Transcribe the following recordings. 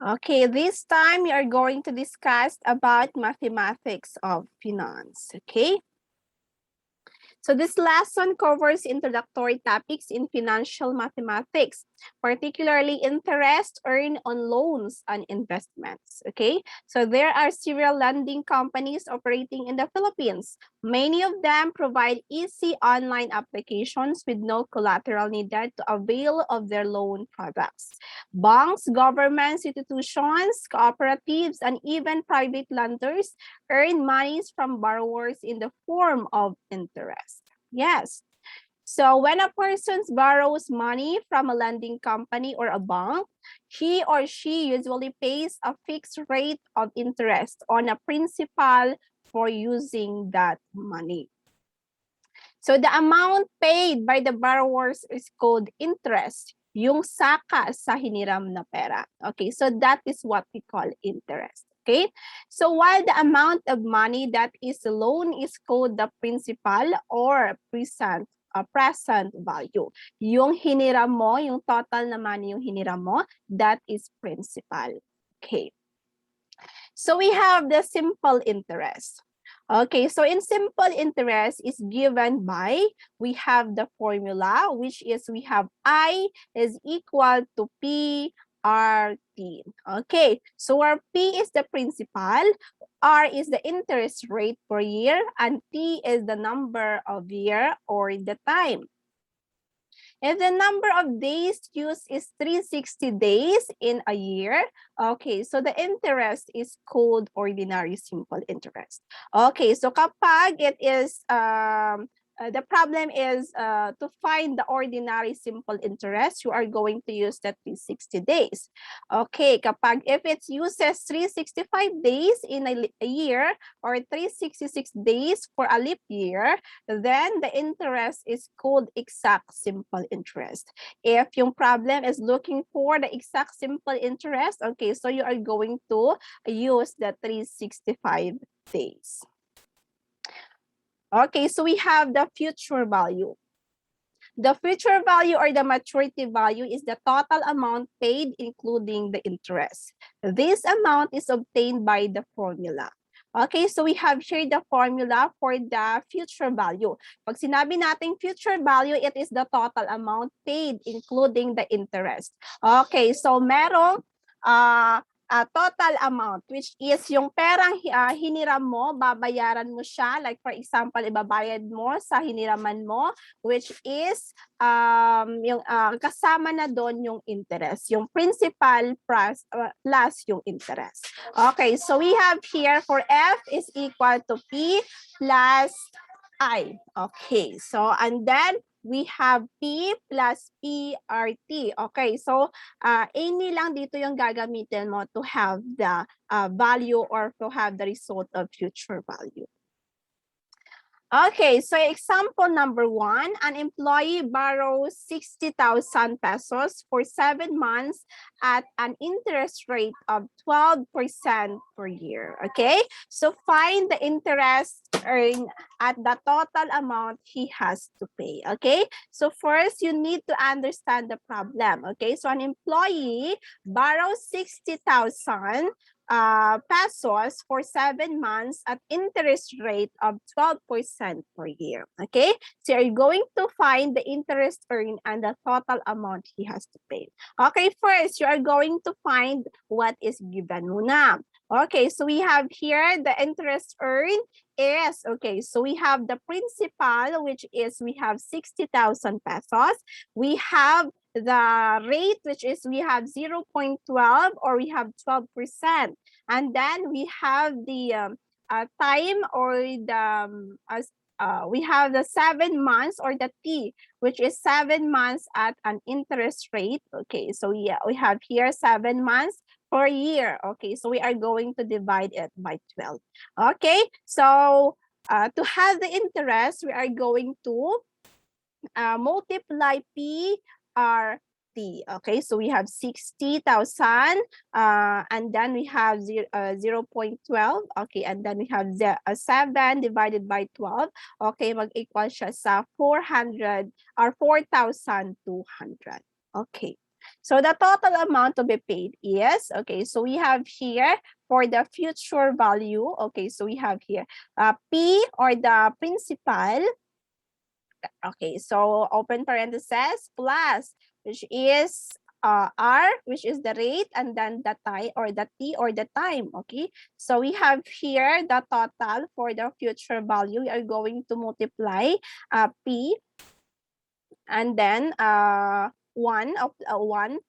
Okay, this time we are going to discuss about mathematics of finance, okay? So this lesson covers introductory topics in financial mathematics, particularly interest earned on loans and investments, okay? So there are several lending companies operating in the Philippines. Many of them provide easy online applications with no collateral needed to avail of their loan products. Banks, governments, institutions, cooperatives, and even private lenders earn monies from borrowers in the form of interest. Yes. So when a person borrows money from a lending company or a bank, he or she usually pays a fixed rate of interest on a principal for using that money. So the amount paid by the borrowers is called interest, yung saka sa hiniram na pera. Okay, so that is what we call interest. Okay, so while the amount of money that is loan is called the principal or present value. Yung hiniram mo, yung total na money yung hiniram mo, that is principal. Okay. So we have the simple interest. Okay, so in simple interest is given by, we have the formula, which is we have I is equal to P RT. Okay, so our P is the principal, R is the interest rate per year, and T is the number of year or the time. If the number of days used is 360 days in a year, okay, so the interest is called ordinary simple interest. Okay, so kapag it is, the problem is to find the ordinary simple interest, you are going to use the 360 days. Okay, kapag if it uses 365 days in a year or 366 days for a leap year, then the interest is called exact simple interest. If yung problem is looking for the exact simple interest, okay, so you are going to use the 365 days. Okay, so we have the future value. The future value or the maturity value is the total amount paid including the interest. This amount is obtained by the formula. Okay, so we have here the formula for the future value. Pag sinabi natin future value, it is the total amount paid including the interest. Okay, so merong total amount, which is yung perang hiniram mo, babayaran mo siya. Like for example, ibabayad mo sa hiniraman mo, which is yung kasama na doon yung interest, yung principal plus yung interest. Okay, so we have here for F is equal to P plus I. Okay, so and then we have P plus PRT. Okay, so any lang dito yung gagamitin mo to have the value or to have the result of future value. Okay, so example number 1, an employee borrows 60,000 pesos for 7 months at an interest rate of 12% per year. Okay, so find the interest earned at the total amount he has to pay. Okay, so first you need to understand the problem. Okay, so an employee borrows 60,000 pesos for 7 months at interest rate of 12% per year. Okay, so you're going to find the interest earned and the total amount he has to pay. Okay, first you are going to find what is given muna. Okay, so we have here the interest earned is, okay, so we have the principal, which is we have 60,000 pesos. We have the rate, which is we have 0.12 or we have 12%. And then we have the time or the, we have the 7 months or the T, which is 7 months at an interest rate. Okay, so yeah, we have here 7 months per year. Okay, so we are going to divide it by 12. Okay, so to have the interest, we are going to multiply P R T. Okay, so we have 60,000 and then we have 0.12. Okay, and then we have 7 divided by 12. Okay, mag-equal siya sa 400 or 4,200. Okay. So the total amount to be paid is, okay, so we have here for the future value, okay, so we have here P or the principal, okay, so open parentheses plus, which is R, which is the rate, and then the time or the T or the time, okay? So we have here the total for the future value. We are going to multiply P and then 1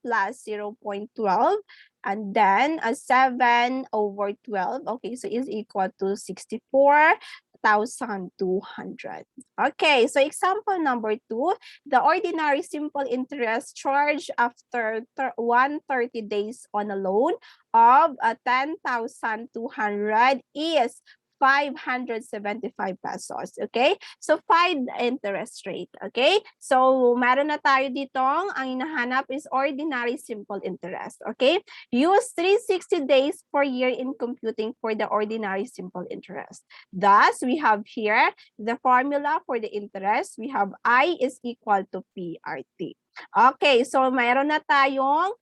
plus 0.12 and then 7 over 12, okay, so is equal to 64,200. Okay, so example number 2, the ordinary simple interest charge after 130 days on a loan of 10,200 is 575 pesos, okay? So, find the interest rate, okay? So, meron na tayo ditong, ang hinahanap is ordinary simple interest, okay? Use 360 days per year in computing for the ordinary simple interest. Thus, we have here the formula for the interest. We have I is equal to PRT. Okay, so meron na tayong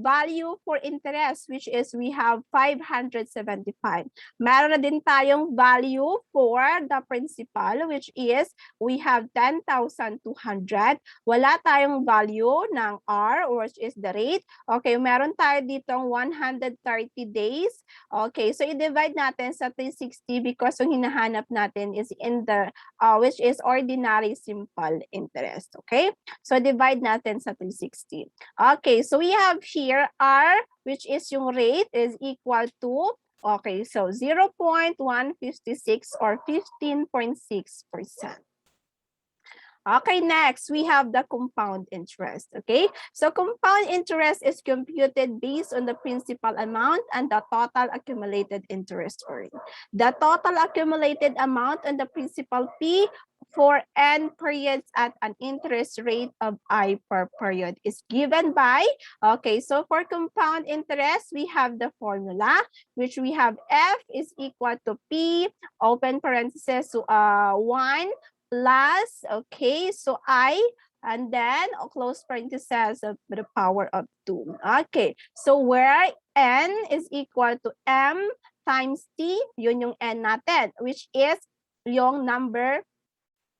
value for interest, which is we have 575. Meron na din tayong value for the principal, which is we have 10,200. Wala tayong value ng R, which is the rate. Okay, meron tayo ditong 130 days. Okay, so i-divide natin sa 360 because yung hinahanap natin is in the, which is ordinary simple interest. Okay, so divide natin sa 360. Okay, so we have here R, which is yung rate, is equal to, okay, so 0.156 or 15.6%. Okay, next, we have the compound interest, okay? So compound interest is computed based on the principal amount and the total accumulated interest earned. The total accumulated amount and the principal P for n periods at an interest rate of I per period is given by, okay, so for compound interest, we have the formula, which we have F is equal to P, open parentheses, 1, plus, okay, so I, and then close parentheses of the power of 2. Okay, so where N is equal to M times T, yun yung N natin, which is yung number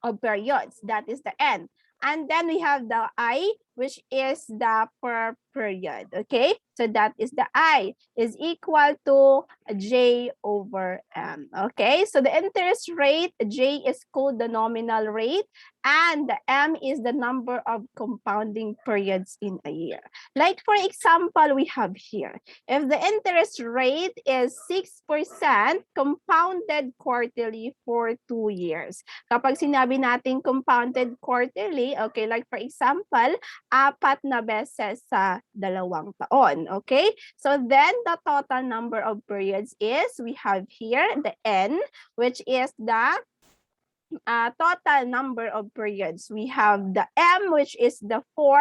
of periods, that is the N. And then we have the I, which is the per period, okay? So that is the I is equal to J over M, okay? So the interest rate, J is called the nominal rate, and the M is the number of compounding periods in a year. Like for example, we have here, if the interest rate is 6% compounded quarterly for 2 years. Kapag sinabi natin compounded quarterly, okay, like for example, 4 na beses sa 2 taon, okay? So then the total number of periods is, we have here the N, which is the total number of periods. We have the M, which is the 4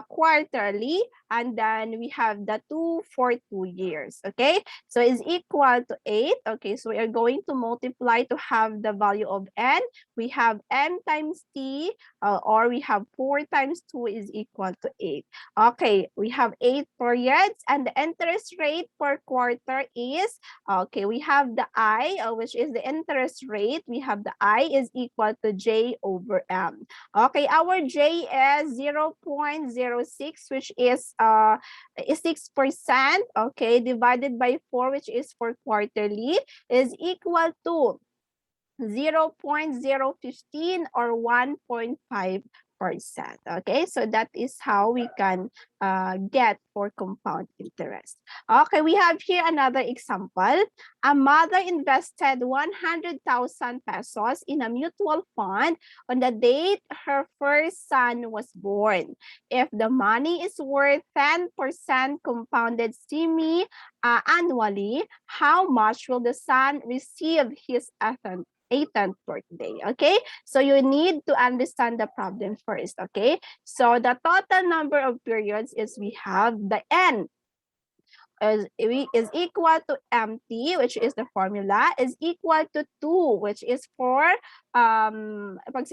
quarterly, and then we have the 2 for 2 years, okay? So is equal to 8, okay? So we are going to multiply to have the value of N. We have M times T, or we have 4 times 2 is equal to 8. Okay, we have 8 periods, and the interest rate per quarter is, okay, we have the I, which is the interest rate. We have the I is equal to J over M. Okay, our J is 0.06, which is 6%, okay, divided by 4, which is for quarterly, is equal to 0.015 or 1.5%. Okay, so that is how we can get for compound interest. Okay, we have here another example. A mother invested 100,000 pesos in a mutual fund on the date her first son was born. If the money is worth 10% compounded semi-annually, how much will the son receive his 18th birthday? Okay, so you need to understand the problem first. Okay, so the total number of periods is, we have the N is equal to MT, which is the formula, is equal to 2, which is for pag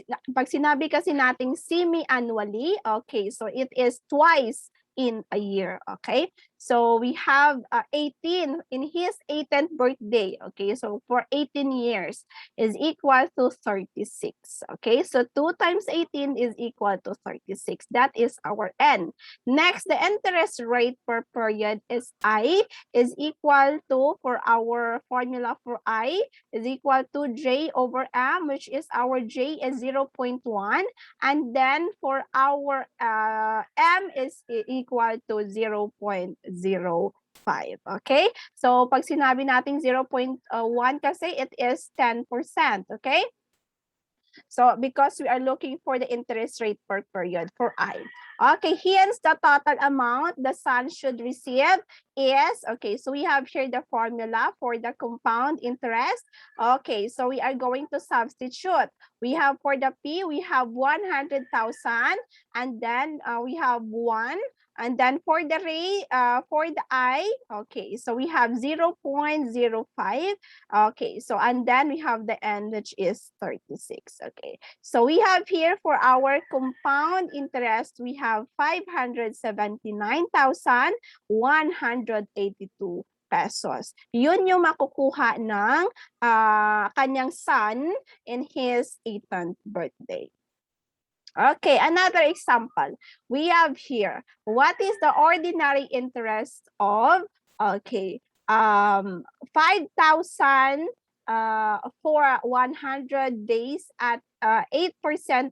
sinabi kasi nating semi-annually, okay, so it is twice in a year. Okay, so we have 18 in his 18th birthday. Okay, so for 18 years is equal to 36. Okay, so 2 times 18 is equal to 36. That is our N. Next, the interest rate per period is I is equal to, for our formula for I, is equal to J over M, which is our J is 0.1. And then for our M is equal to 0.05. Okay? So pag sinabi natin 0.1 kasi it is 10%. Okay? So because we are looking for the interest rate per period for I. Okay, hence the total amount the son should receive is, okay, so we have here the formula for the compound interest. Okay, so we are going to substitute. We have for the P, we have 100,000, and then we have 1. And then for the I, okay, so we have 0.05. Okay, so and then we have the N, which is 36. Okay, so we have here for our compound interest, we have 579,182 pesos. Yun yung makukuha ng kanyang son in his 18th birthday. Okay, another example. We have here, what is the ordinary interest of, okay, 5,000 for 100 days at 8%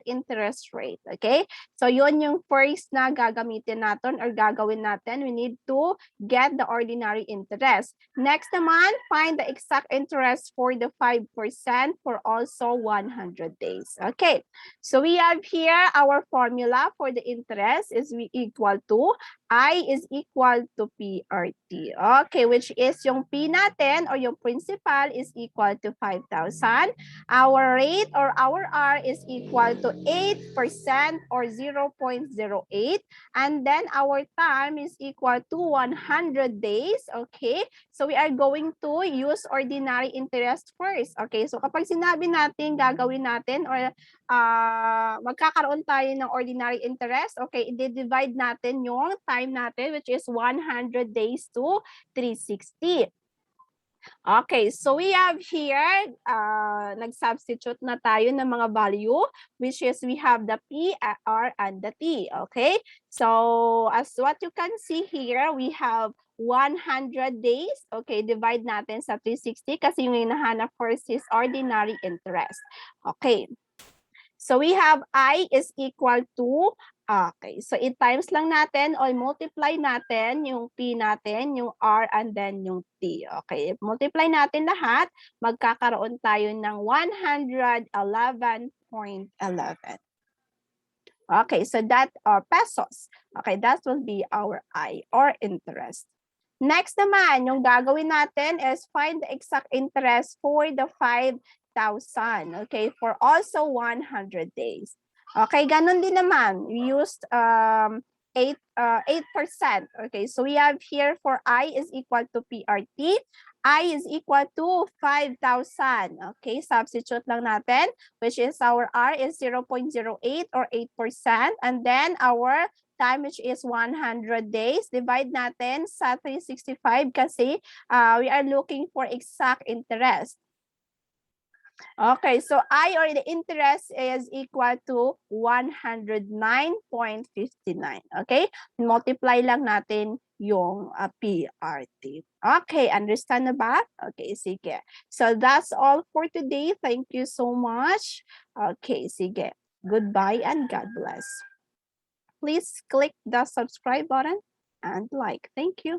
interest rate. Okay, so yun yung first na gagamitin natin or gagawin natin. We need to get the ordinary interest. Next naman, find the exact interest for the 5% for also 100 days. Okay, so we have here our formula for the interest is equal to I is equal to PRT. Okay, which is yung P natin or yung principal is equal to 5,000. Our rate or our R is equal to 8% or 0.08. And then our time is equal to 100 days. Okay, so we are going to use ordinary interest first. Okay, so kapag sinabi natin gagawin natin or magkakaroon tayo ng ordinary interest, okay, i-divide natin yung time natin, which is 100 days to 360. Okay, so we have here, nag-substitute na tayo ng mga value, which is we have the P, R, and the T. Okay, so as what you can see here, we have 100 days. Okay, divide natin sa 360 kasi yung hinahanap first is ordinary interest. Okay, so we have I is equal to, okay, so i-times lang natin or multiply natin yung P natin, yung R, and then yung T. Okay, multiply natin lahat, magkakaroon tayo ng 111.11. Okay, so that are pesos. Okay, that will be our I or interest. Next naman, yung gagawin natin is find the exact interest for the 5,000. Okay, for also 100 days. Okay, ganun din naman. We used 8%. Okay, so we have here for I is equal to PRT. I is equal to 5,000. Okay, substitute lang natin, which is our R is 0.08 or 8%. And then our time, which is 100 days. Divide natin sa 365 kasi we are looking for exact interest. Okay, so I or the interest is equal to 109.59. Okay, multiply lang natin yung PRT. Okay, understand na ba? Okay, sige. So that's all for today. Thank you so much. Okay, sige. Goodbye and God bless. Please click the subscribe button and like. Thank you.